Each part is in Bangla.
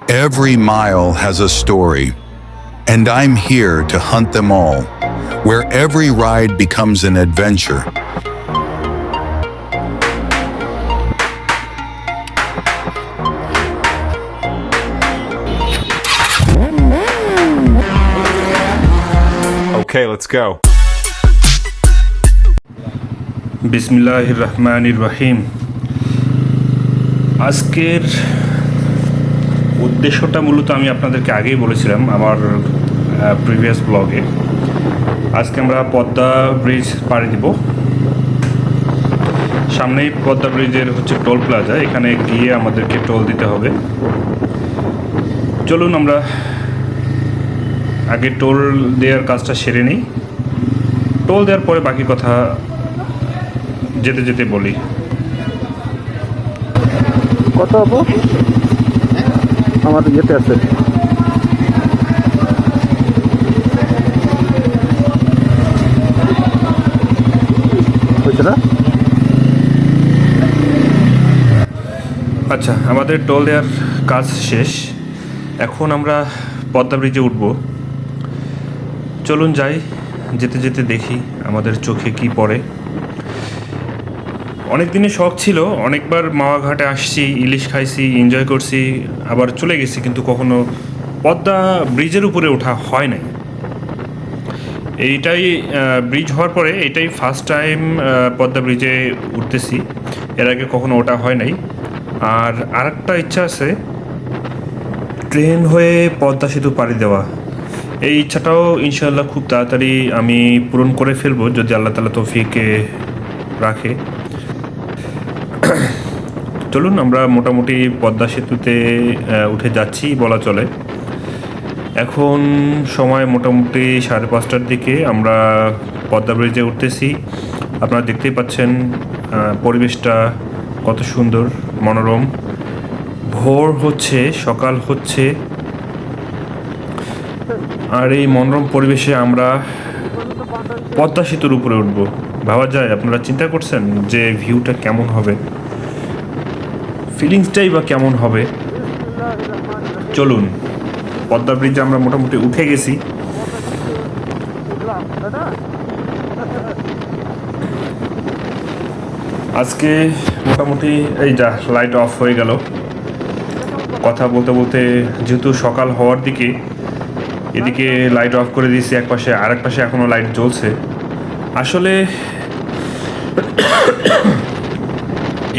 Every mile has a story, and I'm here to hunt them all, where every ride becomes an adventure. Okay, let's go. বিসমিল্লাহির রহমানির রহিম। আজকের উদ্দেশ্যটা মূলত আমি আপনাদেরকে আগেই বলেছিলাম আমার প্রিভিয়াস ব্লগে। আজকে আমরা পদ্মা ব্রিজ পাড়ি দিব। সামনেই পদ্মা ব্রিজের টোল প্লাজা, এখানে গিয়ে আমাদেরকে টোল দিতে হবে। চলুন আমরা আগে টোল দেওয়ার কাজটা সেরে নিই, টোল দেওয়ার পরে বাকি কথা যেতে যেতে বলি। কত হবো আমার ইয়েতে আছে হয়েছে না? আচ্ছা, আমাদের টোল দেওয়ার কাজ শেষ, এখন আমরা পদ্মা ব্রিজে উঠব। চলুন যাই, যেতে যেতে দেখি আমাদের চোখে কি পড়ে। অনেক দিনের শখ ছিল, অনেকবার মাওয়া ঘাটে আসছি, ইলিশ খাইছি, এনজয় করছি, আবার চলে গেছি, কিন্তু কখনো পদ্মা ব্রিজের উপরে ওঠা হয় নাই। এইটাই ব্রিজ হওয়ার পরে এইটাই ফার্স্ট টাইম পদ্মা ব্রিজে উঠতেছি, এর আগে কখনো ওঠা হয় নাই। আর আরেকটা ইচ্ছা আছে, ট্রেন হয়ে পদ্মা সেতু পাড়ি দেওয়া। এই ইচ্ছাটাও ইনশাআল্লাহ খুব তাড়াতাড়ি আমি পূরণ করে ফেলবো, যদি আল্লাহ তাআলা তৌফিকে রাখে। চলুন, আমরা মোটামুটি পদ্মা সেতুতে উঠে যাচ্ছি বলা চলে। এখন সময় মোটামুটি 5:30টার দিকে, আমরা পদ্মা ব্রিজে উঠতেছি। আপনারা দেখতেই পাচ্ছেন পরিবেশটা কত সুন্দর, মনোরম। ভোর হচ্ছে, সকাল হচ্ছে, আর এই মনোরম পরিবেশে আমরা পদ্মা সেতুর উপরে উঠব। ভাবা যায়, আপনারা চিন্তা করছেন যে ভিউটা কেমন হবে, ফিলিংসটাই বা কেমন হবে। চলুন, পদ্মা ব্রিজে আমরা মোটামুটি উঠে গেছি। আজকে মোটামুটি এই যা লাইট অফ হয়ে গেল। কথা বলতে বলতে যেহেতু সকাল হওয়ার দিকে, এদিকে লাইট অফ করে দিয়েছি এক পাশে, আর এক পাশে এখনও লাইট জ্বলছে। আসলে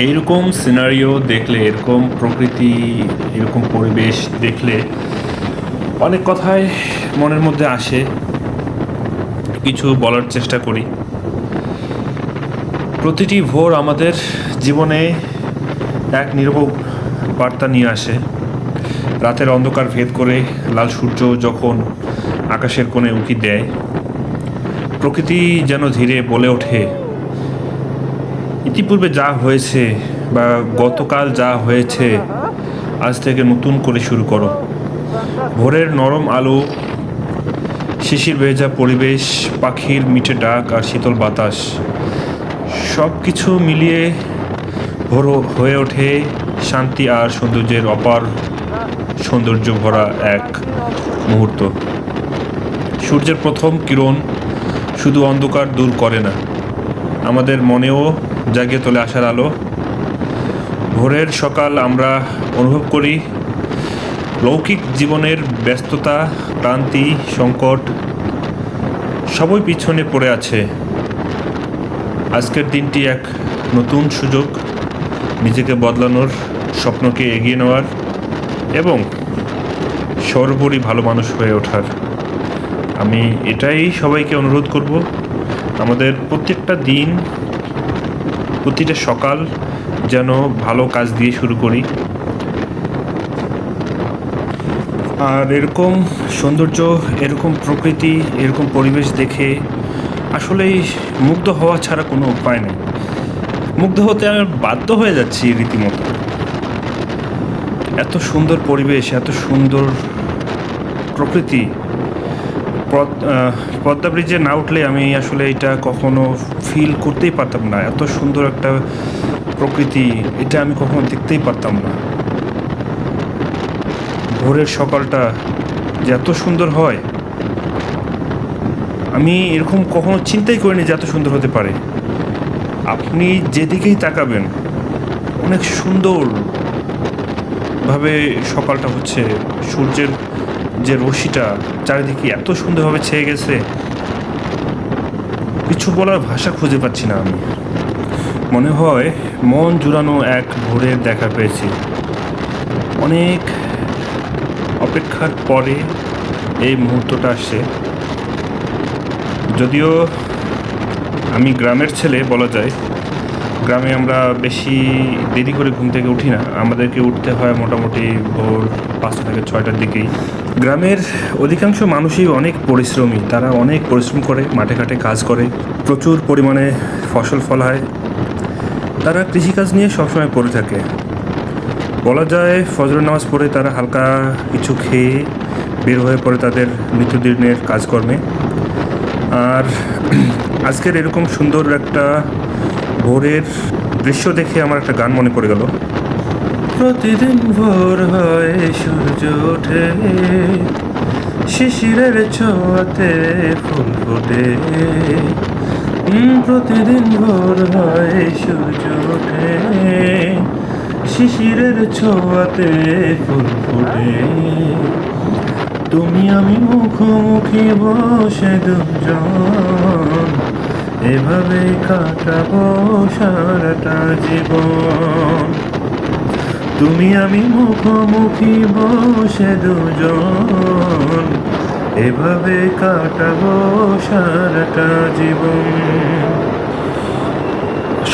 এইরকম সিনারিও দেখলে, এরকম প্রকৃতি, এরকম পরিবেশ দেখলে অনেক কথাই মনের মধ্যে আসে, কিছু বলার চেষ্টা করি। প্রতিটি ভোর আমাদের জীবনে এক নীরব বার্তা নিয়ে আসে। রাতের অন্ধকার ভেদ করে লাল সূর্য যখন আকাশের কোণে উঁকি দেয়, প্রকৃতি যেন ধীরে বলে ওঠে, ইতিপূর্বে যা হয়েছে বা গতকাল যা হয়েছে, আজ থেকে নতুন করে শুরু করো। ভোরের নরম আলো, শিশির ভেজা পরিবেশ, পাখির মিঠে ডাক আর শীতল বাতাস, সব কিছু মিলিয়ে ভোর হয়ে ওঠে শান্তি আর সৌন্দর্যের অপার সৌন্দর্য ভরা এক মুহূর্ত। সূর্যের প্রথম কিরণ শুধু অন্ধকার দূর করে না, আমাদের মনেও জাগিয়ে তোলে আশার আলো। ভোরের সকাল আমরা অনুভব করি লৌকিক জীবনের ব্যস্ততা, ক্লান্তি, সংকট সবই পিছনে পড়ে আছে। আজকের দিনটি এক নতুন সুযোগ, নিজেকে বদলানোর, স্বপ্নকে এগিয়ে নেওয়ার এবং সর্বোপরি ভালো মানুষ হয়ে ওঠার। আমি এটাই সবাইকে অনুরোধ করব, আমাদের প্রত্যেকটা দিন, প্রতিটা সকাল যেন ভালো কাজ দিয়ে শুরু করি। আর এরকম সৌন্দর্য, এরকম প্রকৃতি, এরকম পরিবেশ দেখে আসলেই মুগ্ধ হওয়া ছাড়া কোনো উপায় নেই। মুগ্ধ হতে আমি বাধ্য হয়ে যাচ্ছি রীতিমতো। এত সুন্দর পরিবেশ, এত সুন্দর প্রকৃতি, পদ্মা ব্রিজে না উঠলে আমি আসলে এটা কখনো ফিল করতেই পারতাম না। এত সুন্দর একটা প্রকৃতি, এটা আমি কখনো দেখতেই পারতাম না। ভোরের সকালটা যে এত সুন্দর হয়, আমি এরকম কখনো চিন্তাই করিনি যে এত সুন্দর হতে পারে। আপনি যেদিকেই তাকাবেন অনেক সুন্দরভাবে সকালটা হচ্ছে, সূর্যের যে রশ্মিটা চারিদিকে এত সুন্দরভাবে ছেয়ে গেছে, কিছু বলার ভাষা খুঁজে পাচ্ছি না আমি। মনে হয় মন জুড়ানো এক ভোরের দেখা পেয়েছি। অনেক অপেক্ষার পরে এই মুহূর্তটা আসছে। যদিও আমি গ্রামের ছেলে বলা যায়, গ্রামে আমরা বেশি দেরি করে ঘুম থেকে উঠি না, আমাদেরকে উঠতে হয় মোটামুটি ভোর 5টা থেকে 6টার দিকেই। গ্রামের অধিকাংশ মানুষই অনেক পরিশ্রমী, তারা অনেক পরিশ্রম করে, মাঠে ঘাটে কাজ করে, প্রচুর পরিমাণে ফসল ফলায়, তারা কৃষিকাজ নিয়ে সবসময় পড়ে থাকে। বলা যায় ফজরের নামাজ পড়ে তারা হালকা কিছু খেয়ে বের হয়ে পড়ে তাদের নিত্যদিনের কাজকর্মে। আর আজকের এরকম সুন্দর একটা ভোরের দৃশ্য দেখে আমার একটা গান মনে পড়ে গেল। প্রতিদিন ভোর হয় সূর্য ওঠে, শিশিরের ছোঁয়াতে ফুল ফোটে। প্রতিদিন ভোর হয় সূর্য ওঠে, শিশিরের ছোঁয়াতে ফুল ফোটে। তুমি আমি মুখোমুখি বসে দুজন, এভাবে কাটাবো সারাটা জীবন। তুমি আমি মুখোমুখি বসে দুজন, এভাবে কাটাবো সারাটা জীবন।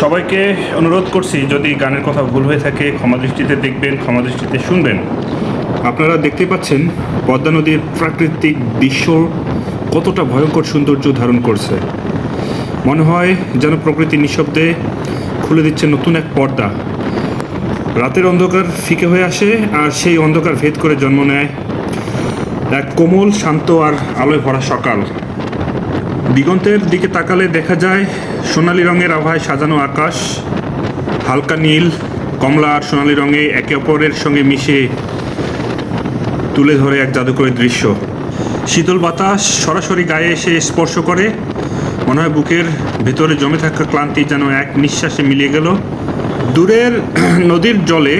সবাইকে অনুরোধ করছি, যদি গানের কথা ভুল হয়ে থাকে ক্ষমা দৃষ্টিতে দেখবেন, ক্ষমা দৃষ্টিতে শুনবেন। আপনারা দেখতে পাচ্ছেন পদ্মা নদীর প্রাকৃতিক দৃশ্য কতটা ভয়ঙ্কর সৌন্দর্য ধারণ করছে। মনে হয় যেন প্রকৃতি নিঃশব্দে খুলে দিচ্ছে নতুন এক পর্দা। রাতের অন্ধকার ফিকে হয়ে আসে, আর সেই অন্ধকার ভেদ করে জন্ম নেয় এক কোমল, শান্ত আর আলোয় ভরা সকাল। দিগন্তের দিকে তাকালে দেখা যায় সোনালি রঙের আভায় সাজানো আকাশ, হালকা নীল, কমলা আর সোনালি রঙে একে অপরের সঙ্গে মিশে তুলে ধরে এক জাদুকরী দৃশ্য। শীতল বাতাস সরাসরি গায়ে এসে স্পর্শ করে, মনে হয় বুকের ভেতরে জমে থাকা ক্লান্তি যেন এক নিঃশ্বাসে মিলিয়ে গেল। দূরের নদীর জলে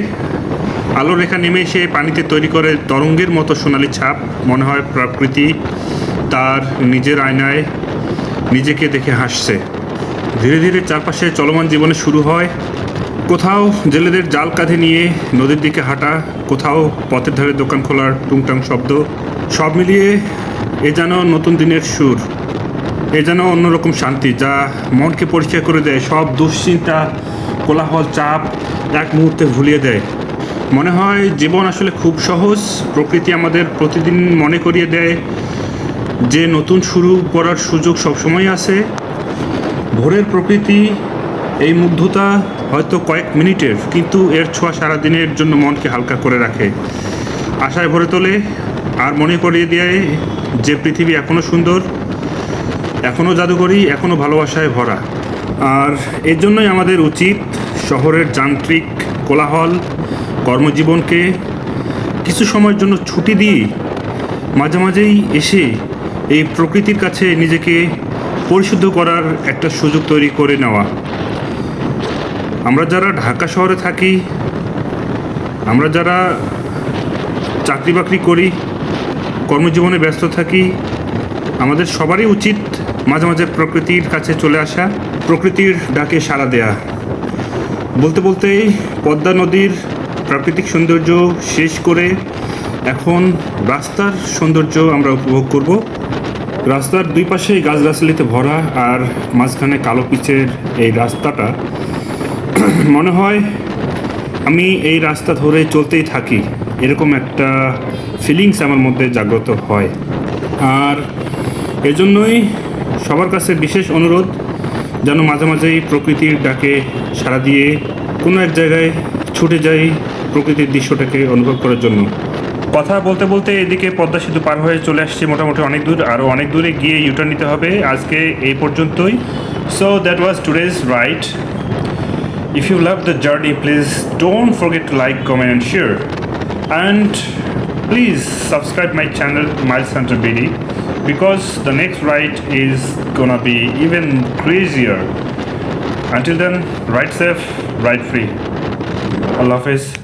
আলো রেখা নেমে এসে পানিতে তৈরি করে তরঙ্গের মতো সোনালি ছাপ। মনে হয় প্রকৃতি তার নিজের আয়নায় নিজেকে দেখে হাসছে। ধীরে ধীরে চারপাশে চলমান জীবনে শুরু হয়। কোথাও জেলেদের জাল কাঁধে নিয়ে নদীর দিকে হাঁটা, কোথাও পথের ধারে দোকান খোলার টুংটাং শব্দ। সব মিলিয়ে এ যেন নতুন দিনের সুর, এ যেন অন্যরকম শান্তি যা মনকে পরিষ্কার করে দেয়, সব দুশ্চিন্তা, কোলাহল, চাপ এক মুহূর্তে ভুলিয়ে দেয়। মনে হয় জীবন আসলে খুব সহজ। প্রকৃতি আমাদের প্রতিদিন মনে করিয়ে দেয় যে নতুন শুরু করার সুযোগ সবসময় আছে। ভোরের প্রকৃতি, এই মুগ্ধতা হয়তো কয়েক মিনিটের, কিন্তু এর ছোঁয়া সারাদিনের জন্য মনকে হালকা করে রাখে, আশায় ভরে তোলে, আর মনে করিয়ে দেয় যে পৃথিবী এখনও সুন্দর, এখনও জাদুকরী, এখনও ভালোবাসায় ভরা। আর এর জন্যই আমাদের উচিত শহরের যান্ত্রিক কোলাহল, কর্মজীবনকে কিছু সময়ের জন্য ছুটি দিয়ে মাঝে মাঝেই এসে এই প্রকৃতির কাছে নিজেকে পরিশুদ্ধ করার একটা সুযোগ তৈরি করে নেওয়া। আমরা যারা ঢাকা শহরে থাকি, আমরা যারা চাকরি বাকরি করি, কর্মজীবনে ব্যস্ত থাকি, আমাদের সবারই উচিত মাঝে মাঝে প্রকৃতির কাছে চলে আসা, প্রকৃতির ডাকে সাড়া দেয়া। বলতে বলতেই পদ্মা নদীর প্রাকৃতিক সৌন্দর্য শেষ করে এখন রাস্তার সৌন্দর্য আমরা উপভোগ করব। রাস্তার দুই পাশেই গাছগাছালিতে ভরা, আর মাঝখানে কালো পিচের এই রাস্তাটা, মনে হয় আমি এই রাস্তা ধরে চলতেই থাকি, এরকম একটা ফিলিংস আমার মধ্যে জাগ্রত হয়। আর এজন্যই সবার কাছে বিশেষ অনুরোধ, যেন মাঝে মাঝেই প্রকৃতির ডাকে সাড়া দিয়ে কোনো এক জায়গায় ছুটে যাই প্রকৃতির দৃশ্যটাকে অনুভব করার জন্য। কথা বলতে বলতে এদিকে পদ্মা সেতু পার হয়ে চলে আসছি মোটামুটি অনেক দূর, আরও অনেক দূরে গিয়ে ইউটার্ন নিতে হবে। আজকে এই পর্যন্তই। So that was today's ride. If you love the journey, please don't forget to like, comment and share. And please subscribe my channel Miles Hunter BD because the next ride is gonna be even crazier. Until then, ride safe, ride free. Allah Hafiz.